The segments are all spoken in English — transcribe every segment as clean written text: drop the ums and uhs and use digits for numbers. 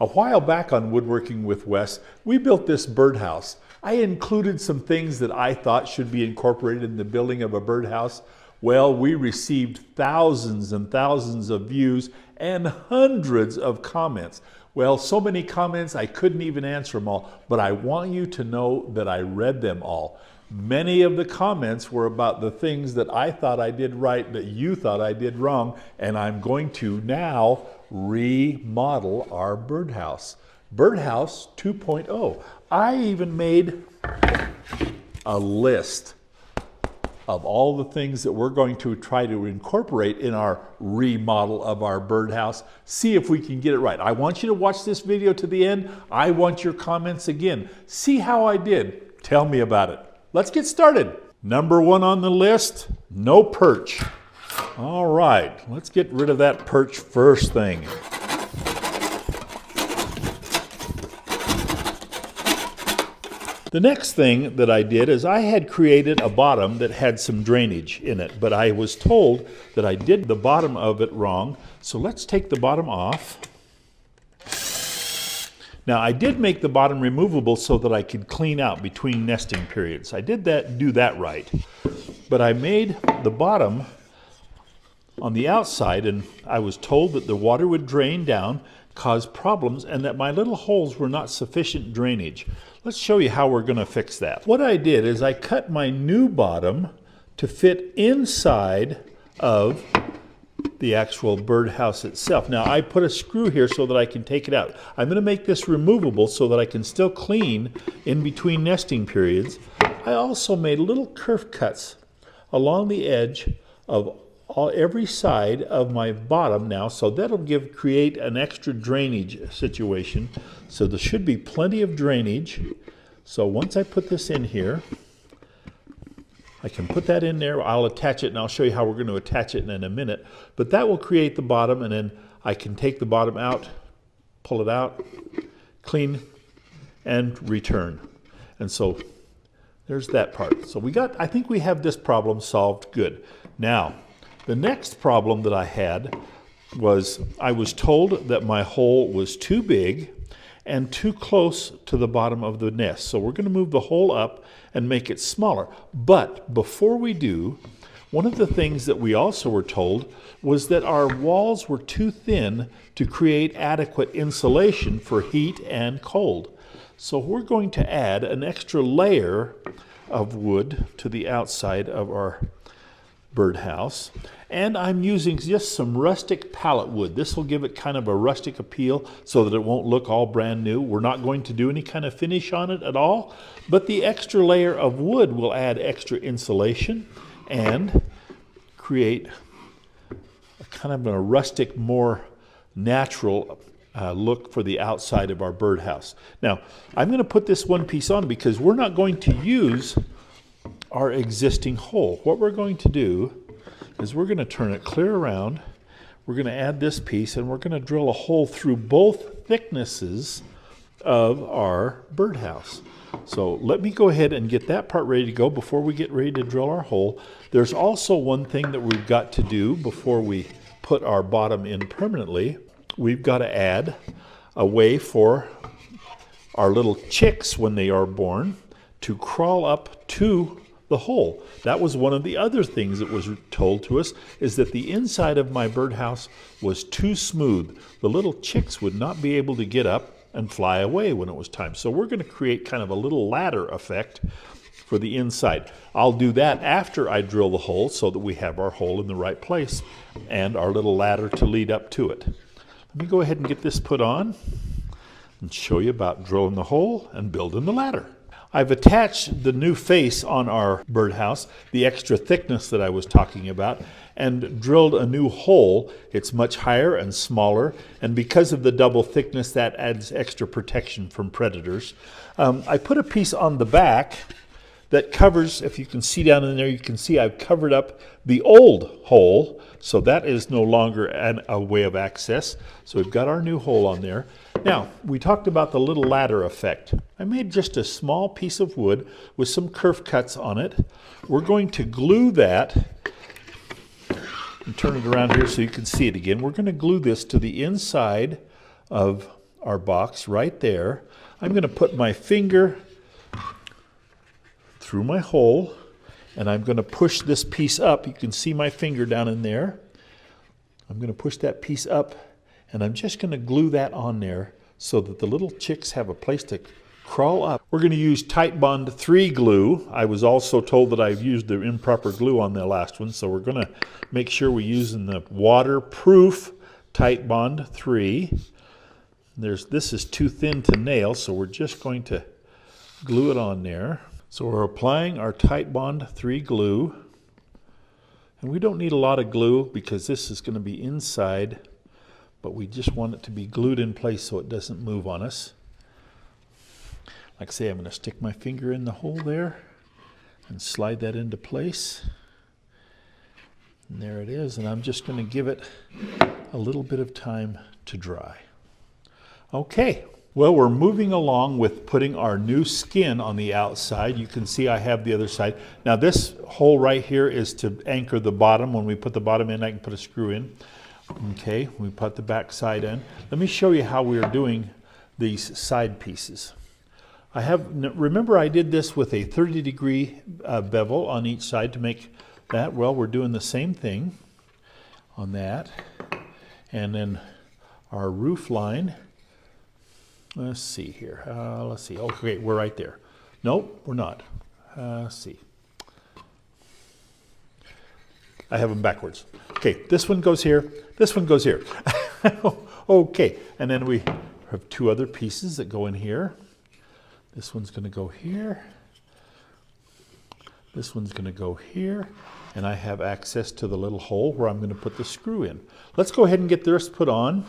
A while back on Woodworking with Wes, we built this birdhouse. I included some things that I thought should be incorporated in the building of a birdhouse. Well, we received thousands and thousands of views and hundreds of comments. Well, so many comments I couldn't even answer them all, but I want you to know that I read them all. Many of the comments were about the things that I thought I did right that you thought I did wrong, and I'm going to now remodel our birdhouse. Birdhouse 2.0. I even made a list of all the things that we're going to try to incorporate in our remodel of our birdhouse. See if we can get it right. I want you to watch this video to the end. I want your comments again. See how I did. Tell me about it. Let's get started. Number one on the list, no perch. All right, let's get rid of that perch first thing. The next thing that I did is I had created a bottom that had some drainage in it, but I was told that I did the bottom of it wrong. So let's take the bottom off. Now I did make the bottom removable so that I could clean out between nesting periods. I did do that right. But I made the bottom on the outside, and I was told that the water would drain down, cause problems, and that my little holes were not sufficient drainage. Let's show you how we're going to fix that. What I did is I cut my new bottom to fit inside of the actual birdhouse itself. Now I put a screw here so that I can take it out. I'm going to make this removable so that I can still clean in between nesting periods. I also made little kerf cuts along the edge of every side of my bottom now, so that'll create an extra drainage situation. So there should be plenty of drainage. So once I put this in here, I can put that in there. I'll attach it, and I'll show you how we're going to attach it in a minute. But that will create the bottom, and then I can take the bottom out, pull it out, clean, and return. And so there's that part. So I think we have this problem solved good. Now, the next problem that I had was I was told that my hole was too big and too close to the bottom of the nest. So we're going to move the hole up and make it smaller. But before we do, one of the things that we also were told was that our walls were too thin to create adequate insulation for heat and cold. So we're going to add an extra layer of wood to the outside of our birdhouse, and I'm using just some rustic pallet wood. This will give it kind of a rustic appeal so that it won't look all brand new. We're not going to do any kind of finish on it at all, but the extra layer of wood will add extra insulation and create a kind of a rustic, more natural look for the outside of our birdhouse. Now, I'm going to put this one piece on because we're not going to use our existing hole. What we're going to do is we're going to turn it clear around. We're going to add this piece, and we're going to drill a hole through both thicknesses of our birdhouse. So let me go ahead and get that part ready to go before we get ready to drill our hole. There's also one thing that we've got to do before we put our bottom in permanently. We've got to add a way for our little chicks, when they are born, to crawl up to the hole. That was one of the other things that was told to us, is that the inside of my birdhouse was too smooth. The little chicks would not be able to get up and fly away when it was time. So we're going to create kind of a little ladder effect for the inside. I'll do that after I drill the hole so that we have our hole in the right place and our little ladder to lead up to it. Let me go ahead and get this put on and show you about drilling the hole and building the ladder. I've attached the new face on our birdhouse, the extra thickness that I was talking about, and drilled a new hole. It's much higher and smaller, and because of the double thickness, that adds extra protection from predators. I put a piece on the back that covers, if you can see down in there, you can see I've covered up the old hole, so that is no longer a way of access. So we've got our new hole on there. Now, we talked about the little ladder effect. I made just a small piece of wood with some kerf cuts on it. We're going to glue that, and turn it around here so you can see it again. We're going to glue this to the inside of our box right there. I'm going to put my finger through my hole, and I'm going to push this piece up. You can see my finger down in there. I'm going to push that piece up, and I'm just going to glue that on there so that the little chicks have a place to crawl up. We're going to use Titebond 3 glue. I was also told that I've used the improper glue on the last one, so we're going to make sure we're using the waterproof Titebond 3. This is too thin to nail, so we're just going to glue it on there. So we're applying our Titebond 3 glue. And we don't need a lot of glue because this is going to be inside, but we just want it to be glued in place so it doesn't move on us. Like I say, I'm going to stick my finger in the hole there and slide that into place. And there it is, and I'm just going to give it a little bit of time to dry. Okay, well, we're moving along with putting our new skin on the outside. You can see I have the other side. Now this hole right here is to anchor the bottom. When we put the bottom in, I can put a screw in. Okay, we put the back side in. Let me show you how we're doing these side pieces. Remember I did this with a 30-degree bevel on each side to make that. Well, we're doing the same thing on that. And then our roof line, let's see here. Let's see. Okay, we're right there. Nope, we're not. Let's see. I have them backwards. Okay, this one goes here. This one goes here. Okay, and then we have two other pieces that go in here. This one's going to go here. This one's going to go here. And I have access to the little hole where I'm going to put the screw in. Let's go ahead and get this put on.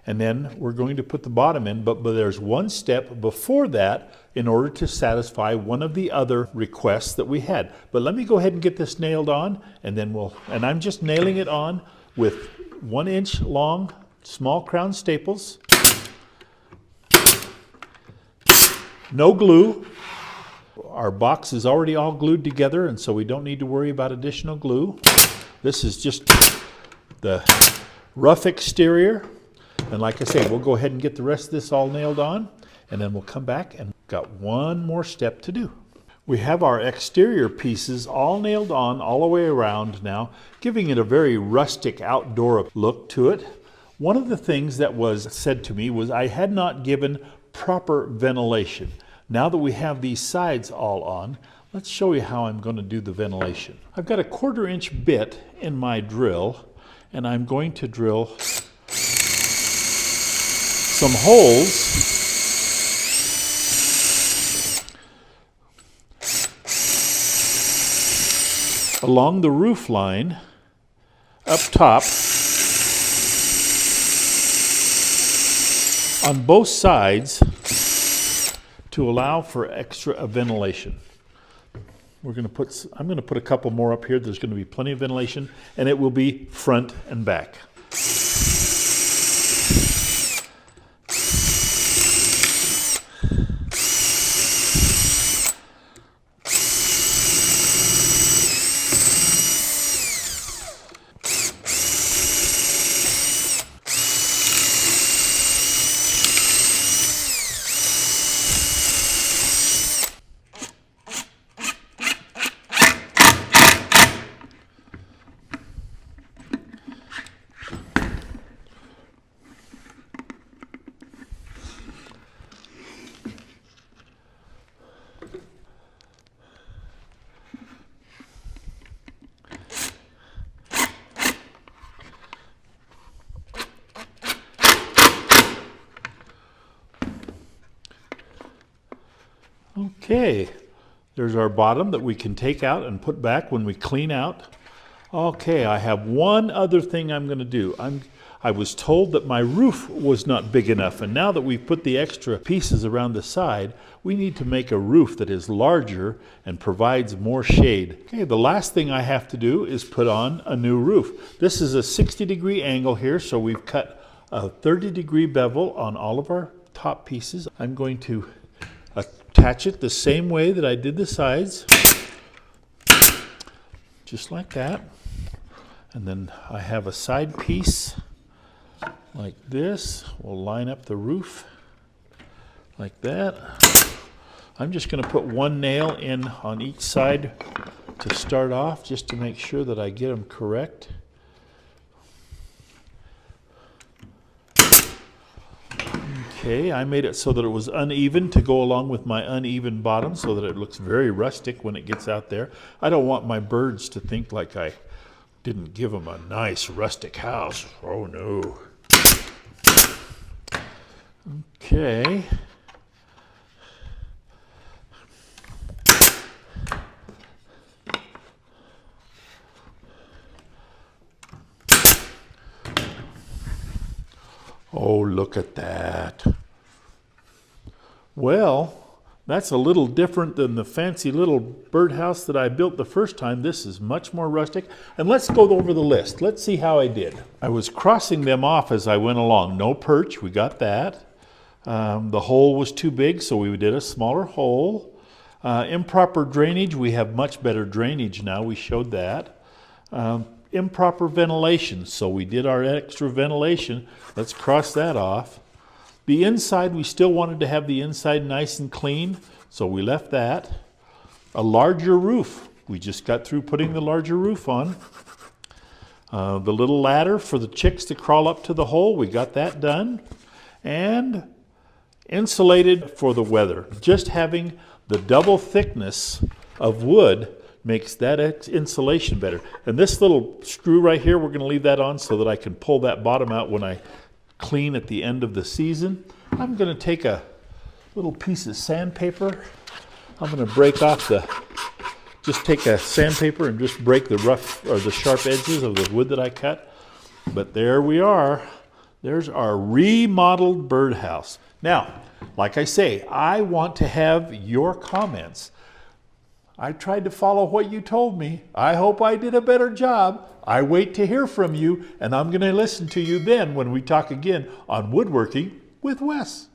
And then we're going to put the bottom in. But there's one step before that in order to satisfy one of the other requests that we had. But let me go ahead and get this nailed on. And then and I'm just nailing it on with 1-inch long small crown staples. No glue. Our box is already all glued together, and so we don't need to worry about additional glue. This is just the rough exterior. And like I say, we'll go ahead and get the rest of this all nailed on, and then we'll come back and got one more step to do. We have our exterior pieces all nailed on all the way around now, giving it a very rustic outdoor look to it. One of the things that was said to me was I had not given proper ventilation. Now that we have these sides all on, let's show you how I'm going to do the ventilation. I've got a 1/4-inch bit in my drill, and I'm going to drill some holes along the roof line up top on both sides to allow for extra ventilation. I'm going to put a couple more up here. There's going to be plenty of ventilation, and it will be front and back. Okay, there's our bottom that we can take out and put back when we clean out. Okay, I have one other thing I'm going to do. I was told that my roof was not big enough, and now that we've put the extra pieces around the side, we need to make a roof that is larger and provides more shade. Okay, the last thing I have to do is put on a new roof. This is a 60-degree angle here, so we've cut a 30-degree bevel on all of our top pieces. I'm going to attach it the same way that I did the sides, just like that. And then I have a side piece like this. We'll line up the roof. like that. I'm just going to put one nail in on each side to start off, just to make sure that I get them correct. Okay, I made it so that it was uneven to go along with my uneven bottom, so that it looks very rustic when it gets out there. I don't want my birds to think like I didn't give them a nice rustic house. Oh no. Okay. Oh, look at that. Well, that's a little different than the fancy little birdhouse that I built the first time. This is much more rustic. And let's go over the list. Let's see how I did. I was crossing them off as I went along. No perch, we got that. The hole was too big, so we did a smaller hole. Improper drainage, we have much better drainage now. We showed that. Improper ventilation, so we did our extra ventilation. Let's cross that off. The inside, we still wanted to have the inside nice and clean, so we left that. A larger roof, we just got through putting the larger roof on. The little ladder for the chicks to crawl up to the hole, we got that done. And insulated for the weather. Just having the double thickness of wood makes that insulation better. And this little screw right here, we're going to leave that on so that I can pull that bottom out when I clean at the end of the season. I'm going to take a little piece of sandpaper. I'm going to break off just take a sandpaper and just break the rough or the sharp edges of the wood that I cut. But there we are. There's our remodeled birdhouse. Now, like I say, I want to have your comments. I tried to follow what you told me. I hope I did a better job. I wait to hear from you, and I'm going to listen to you then when we talk again on Woodworking with Wes.